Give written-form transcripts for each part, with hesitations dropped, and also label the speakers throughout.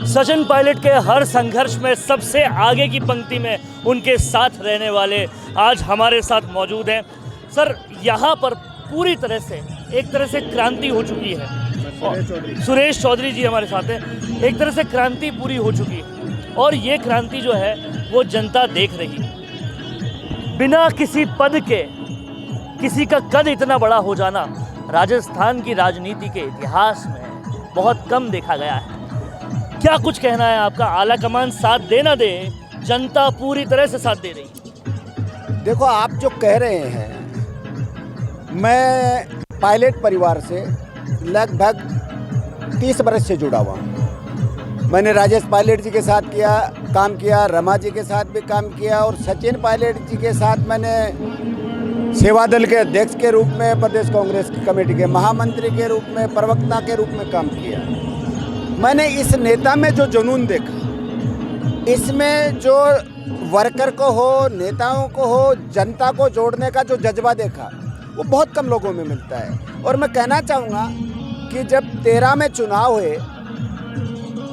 Speaker 1: सचिन पायलट के हर संघर्ष में सबसे आगे की पंक्ति में उनके साथ रहने वाले आज हमारे साथ मौजूद हैं। सर, यहाँ पर पूरी तरह से एक तरह से क्रांति हो चुकी है। सुरेश चौधरी जी हमारे साथ हैं। एक तरह से क्रांति पूरी हो चुकी है और ये क्रांति जो है वो जनता देख रही है। बिना किसी पद के किसी का कद इतना बड़ा हो जाना राजस्थान की राजनीति के इतिहास में बहुत कम देखा गया है। क्या कुछ कहना है आपका? आला कमान साथ दे ना दे, जनता पूरी तरह से साथ दे रही है।
Speaker 2: देखो, आप जो कह रहे हैं, मैं पायलट परिवार से लगभग 30 बरस से जुड़ा हुआ हूँ। मैंने राजेश पायलट जी के साथ काम किया, रमा जी के साथ भी काम किया और सचिन पायलट जी के साथ मैंने सेवा दल के अध्यक्ष के रूप में, प्रदेश कांग्रेस की कमेटी के महामंत्री के रूप में, प्रवक्ता के रूप में काम किया। मैंने इस नेता में जो जुनून देखा, इसमें जो वर्कर को हो, नेताओं को हो, जनता को जोड़ने का जो जज्बा देखा, वो बहुत कम लोगों में मिलता है। और मैं कहना चाहूँगा कि जब 13 में चुनाव हुए,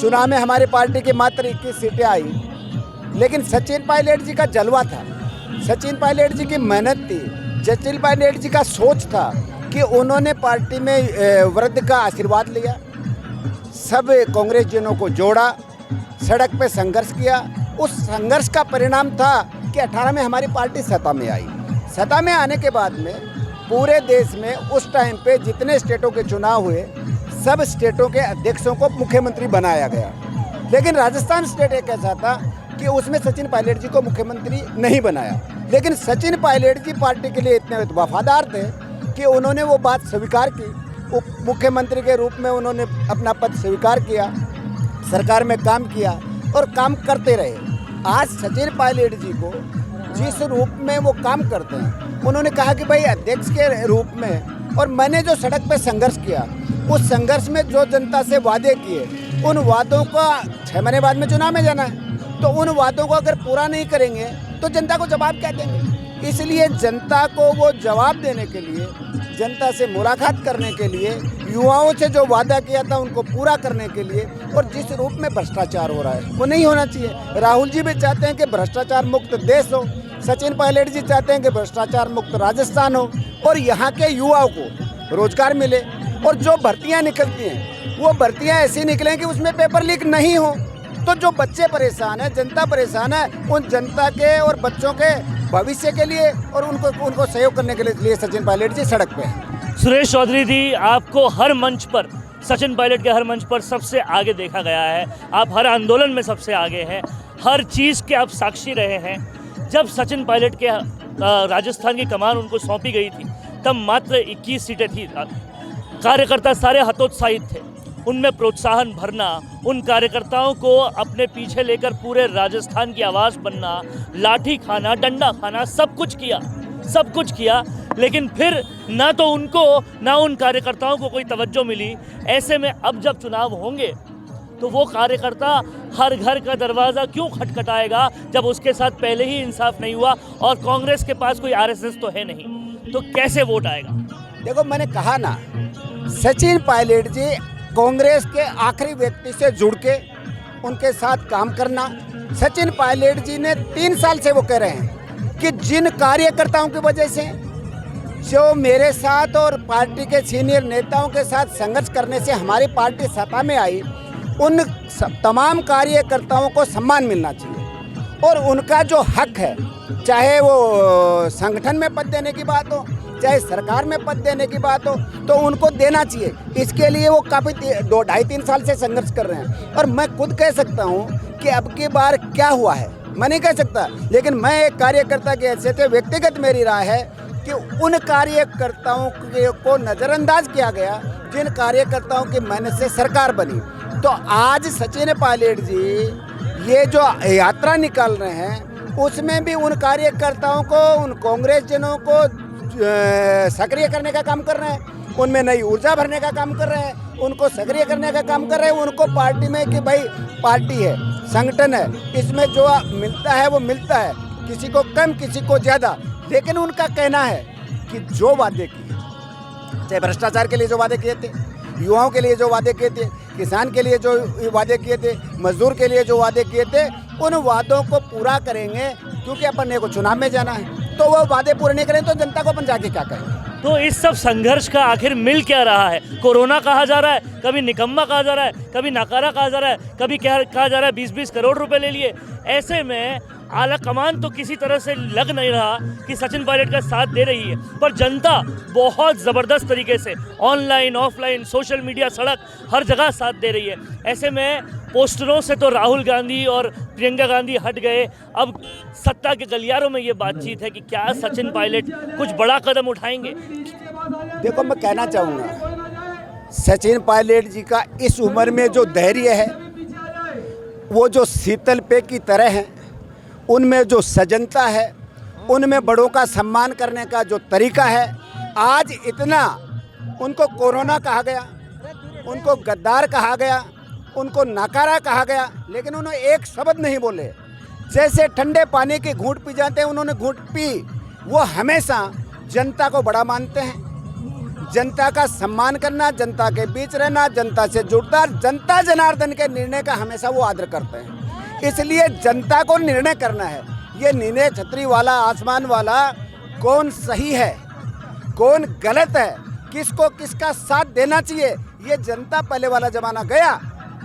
Speaker 2: चुनाव में हमारी पार्टी की मात्र 21 सीटें आई, लेकिन सचिन पायलट जी का जलवा था, सचिन पायलट जी की मेहनत थी, सचिन पायलट जी का सोच था कि उन्होंने पार्टी में वृद्ध का आशीर्वाद लिया, सब कांग्रेसजनों को जोड़ा, सड़क पे संघर्ष किया। उस संघर्ष का परिणाम था कि 18 में हमारी पार्टी सत्ता में आई। सत्ता में आने के बाद में पूरे देश में उस टाइम पे जितने स्टेटों के चुनाव हुए, सब स्टेटों के अध्यक्षों को मुख्यमंत्री बनाया गया। लेकिन राजस्थान स्टेट एक ऐसा था कि उसमें सचिन पायलट जी को मुख्यमंत्री नहीं बनाया। लेकिन सचिन पायलट जी पार्टी के लिए इतने वफादार थे कि उन्होंने वो बात स्वीकार की। उप मुख्यमंत्री के रूप में उन्होंने अपना पद स्वीकार किया, सरकार में काम किया और काम करते रहे। आज सचिन पायलट जी को जिस रूप में वो काम करते हैं, उन्होंने कहा कि भाई अध्यक्ष के रूप में, और मैंने जो सड़क पे संघर्ष किया, उस संघर्ष में जो जनता से वादे किए, उन वादों का 6 महीने बाद में चुनाव में जाना है, तो उन वादों को अगर पूरा नहीं करेंगे तो जनता को जवाब क्या देंगे। इसलिए जनता को वो जवाब देने के लिए, जनता से मुलाकात करने के लिए, युवाओं से जो वादा किया था उनको पूरा करने के लिए, और जिस रूप में भ्रष्टाचार हो रहा है वो नहीं होना चाहिए। राहुल जी भी चाहते हैं कि भ्रष्टाचार मुक्त देश हो, सचिन पायलट जी चाहते हैं कि भ्रष्टाचार मुक्त राजस्थान हो और यहाँ के युवाओं को रोजगार मिले। और जो भर्तियाँ निकलती हैं वो भर्तियाँ ऐसी निकलें कि उसमें पेपर लीक नहीं हो। तो जो बच्चे परेशान हैं, जनता परेशान है, उन जनता के और बच्चों के भविष्य के लिए और उनको सहयोग करने के लिए सचिन पायलट जी सड़क पे हैं।
Speaker 1: सुरेश चौधरी जी, आपको हर मंच पर, सचिन पायलट के हर मंच पर सबसे आगे देखा गया है। आप हर आंदोलन में सबसे आगे हैं, हर चीज़ के आप साक्षी रहे हैं। जब सचिन पायलट के राजस्थान की कमान उनको सौंपी गई थी, तब मात्र 21 सीटें थी। कार्यकर्ता सारे हतोत्साहित थे, उनमें प्रोत्साहन भरना, उन कार्यकर्ताओं को अपने पीछे लेकर पूरे राजस्थान की आवाज़ बनना, लाठी खाना, डंडा खाना, सब कुछ किया। लेकिन फिर ना तो उनको ना उन कार्यकर्ताओं को कोई तवज्जो मिली। ऐसे में अब जब चुनाव होंगे तो वो कार्यकर्ता हर घर का दरवाज़ा क्यों खटखटाएगा जब उसके साथ पहले ही इंसाफ नहीं हुआ और कांग्रेस के पास कोई आरएसएस तो है नहीं, तो कैसे वोट आएगा?
Speaker 2: देखो, मैंने कहा ना, सचिन पायलट जी कांग्रेस के आखिरी व्यक्ति से जुड़ के उनके साथ काम करना। सचिन पायलट जी ने 3 साल से वो कह रहे हैं कि जिन कार्यकर्ताओं की वजह से जो मेरे साथ और पार्टी के सीनियर नेताओं के साथ संघर्ष करने से हमारी पार्टी सत्ता में आई, उन तमाम कार्यकर्ताओं को सम्मान मिलना चाहिए और उनका जो हक है, चाहे वो संगठन में पद देने की बात हो, चाहे सरकार में पद देने की बात हो, तो उनको देना चाहिए। इसके लिए वो काफ़ी 2-2.5-3 साल से संघर्ष कर रहे हैं। और मैं खुद कह सकता हूँ कि अब की बार क्या हुआ है मैं नहीं कह सकता, लेकिन मैं एक कार्यकर्ता की हैसियत से व्यक्तिगत मेरी राय है कि उन कार्यकर्ताओं को नज़रअंदाज किया गया जिन कार्यकर्ताओं की मेहनत से सरकार बनी। तो आज सचिन पायलट जी ये जो यात्रा निकाल रहे हैं, उसमें भी उन कार्यकर्ताओं को, उन कांग्रेसजनों को सक्रिय करने का काम कर रहे हैं, उनमें नई ऊर्जा भरने का काम कर रहे हैं, उनको सक्रिय करने का काम कर रहे हैं। उनको पार्टी में कि भाई पार्टी है, संगठन है, इसमें जो मिलता है वो मिलता है, किसी को कम किसी को ज़्यादा। लेकिन उनका कहना है कि जो वादे किए, चाहे भ्रष्टाचार के लिए जो वादे किए थे, युवाओं के लिए जो वादे किए थे, किसान के लिए जो वादे किए थे, मजदूर के लिए जो वादे किए थे, उन वादों को पूरा करेंगे। क्योंकि अपन ने को चुनाव में जाना है, तो वो वादे पूरे नहीं करें तो जनता को अपन जाके क्या कहेंगे।
Speaker 1: तो इस सब संघर्ष का आखिर मिल क्या रहा है? कोरोना कहा जा रहा है, कभी निकम्मा कहा जा रहा है, कभी नकारा कहा जा रहा है, कभी कहा जा रहा है 20-20 करोड़ रुपए ले लिए। ऐसे में आला कमान तो किसी तरह से लग नहीं रहा कि सचिन पायलट का साथ दे रही है, पर जनता बहुत ज़बरदस्त तरीके से ऑनलाइन, ऑफलाइन, सोशल मीडिया, सड़क, हर जगह साथ दे रही है। ऐसे में पोस्टरों से तो राहुल गांधी और प्रियंका गांधी हट गए, अब सत्ता के गलियारों में ये बातचीत है कि क्या सचिन पायलट कुछ बड़ा कदम उठाएंगे।
Speaker 2: देखो, मैं कहना चाहूँगा, सचिन पायलट जी का इस उम्र में जो धैर्य है, वो जो शीतल पेय की तरह है, उनमें जो सजनता है, उनमें बड़ों का सम्मान करने का जो तरीका है, आज इतना उनको कोरोना कहा गया, उनको गद्दार कहा गया, उनको नकारा कहा गया, लेकिन उन्होंने एक शब्द नहीं बोले। जैसे ठंडे पानी के घूंट पी जाते हैं, उन्होंने घूंट पी। वो हमेशा जनता को बड़ा मानते हैं, जनता का सम्मान करना, जनता के बीच रहना, जनता से जुड़ना, जनता जनार्दन के निर्णय का हमेशा वो आदर करते हैं। इसलिए जनता को निर्णय करना है। ये निर्णय छतरी वाला, आसमान वाला, कौन सही है, कौन गलत है, किसको किसका साथ देना चाहिए, ये जनता, पहले वाला जमाना गया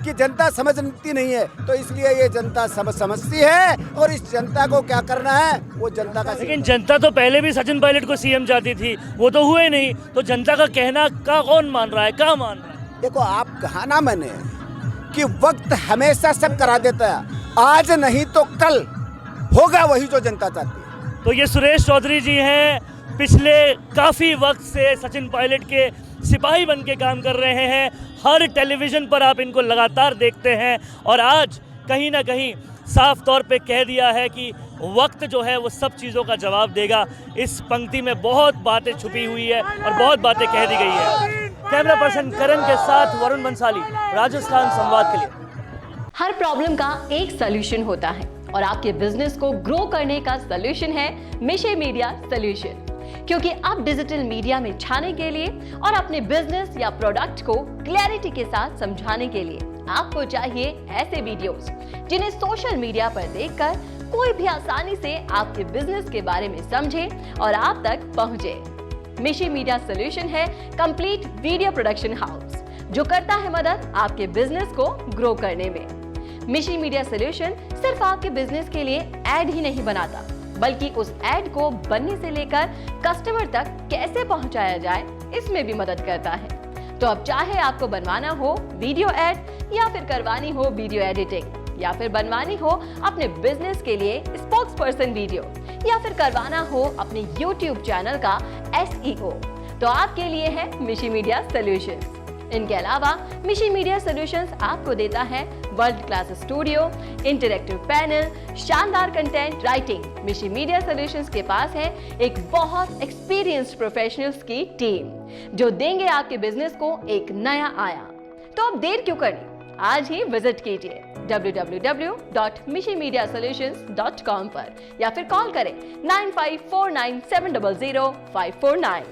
Speaker 2: कि जनता समझती नहीं है, तो इसलिए ये जनता समझती है और इस जनता को क्या करना है, वो जनता का।
Speaker 1: लेकिन जनता तो पहले भी सचिन पायलट को सीएम चाहती थी, वो तो हुए नहीं, तो जनता का कहना का कौन मान रहा है, क्या मान रहा है?
Speaker 2: देखो, आप कहा ना मैंने कि वक्त हमेशा सब करा देता है, आज नहीं तो कल होगा वही जो जनता चाहती है।
Speaker 1: तो ये सुरेश चौधरी जी हैं, पिछले काफ़ी वक्त से सचिन पायलट के सिपाही बन के काम कर रहे हैं। हर टेलीविज़न पर आप इनको लगातार देखते हैं और आज कहीं ना कहीं साफ तौर पे कह दिया है कि वक्त जो है वो सब चीज़ों का जवाब देगा। इस पंक्ति में बहुत बातें छुपी हुई है और बहुत बातें कह दी गई है। कैमरा पर्सन करण के साथ वरुण बंसाली, राजस्थान संवाद के लिए।
Speaker 3: हर प्रॉब्लम का एक सलूशन होता है और आपके बिजनेस को ग्रो करने का सलूशन है मिशे मीडिया सॉल्यूशन। क्योंकि अब डिजिटल मीडिया में छाने के लिए और अपने बिजनेस या प्रोडक्ट को क्लैरिटी के साथ समझाने के लिए आपको चाहिए ऐसे वीडियोस जिन्हें सोशल मीडिया पर देखकर कोई भी आसानी से आपके बिजनेस के बारे में समझे और आप तक पहुंचे। मिशे मीडिया सॉल्यूशन है कंप्लीट वीडियो प्रोडक्शन हाउस जो करता है मदद आपके बिजनेस को ग्रो करने में। मिशे मीडिया सॉल्यूशन सिर्फ आपके बिजनेस के लिए एड ही नहीं बनाता, बल्कि उस एड को बनने से लेकर कस्टमर तक कैसे पहुंचाया जाए इसमें भी मदद करता है। तो अब चाहे आपको बनवाना हो वीडियो एड या फिर करवानी हो वीडियो एडिटिंग या फिर बनवानी हो अपने बिजनेस के लिए स्पोक्स पर्सन वीडियो या फिर करवाना हो अपने YouTube चैनल का SEO, तो आपके लिए है मिशे मीडिया सॉल्यूशंस। इनके अलावा मिशे मीडिया सॉल्यूशंस आपको देता है world class studio, interactive panel, शानदार कंटेंट राइटिंग। मिशे मीडिया सॉल्यूशंस के पास है एक बहुत एक्सपीरियंस्ड प्रोफेशनल्स की टीम जो देंगे आपके बिजनेस को एक नया आयाम। तो अब देर क्यों करनी, आज ही विजिट कीजिए www.mishemediasolutions.com पर या फिर कॉल करें 9549700549।